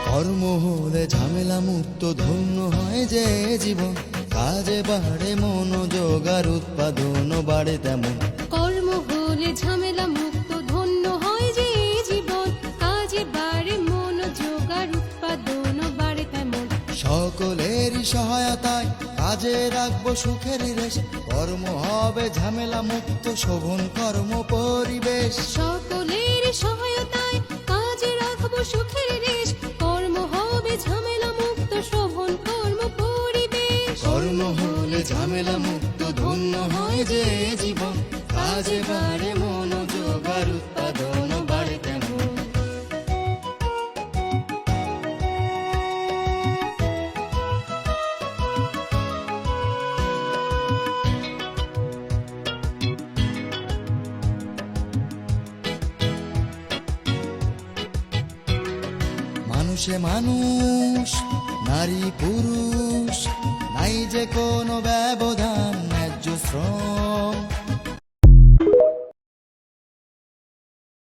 কর্ম হলে ঝামেলা মুক্ত ধন্য হয় যে জীবন, কাজে বাড়ে মনোযোগ আর উৎপাদন বাড়ে তেমন। কর্ম হলে ঝামেলা মুক্ত ধন্য হয় যে জীবন, কাজে বাড়ে মনোযোগ আর উৎপাদন বাড়ে তেমন। সকলেরই সহায়তায় কাজে রাখবো সুখের রেশ, কর্ম হবে ঝামেলা মুক্ত শোভন কর্ম পরিবেশ। সকলের সহায়তায় কাজে রাখবো সুখের রেশ, কর্ম হবে ঝামেলা মুক্ত শোভন কর্ম পরিবেশ। কর্ম হলে ঝামেলা মুক্ত ধন্য হয় যে জীবন, কাজে বাড়ে মনোযোগ আর উৎপাদন বাড়ে তেমন। মানুষে মানুষ, নারী পুরুষ, নাই যে কোনো ব্যবধান, ন্যায্য শ্রম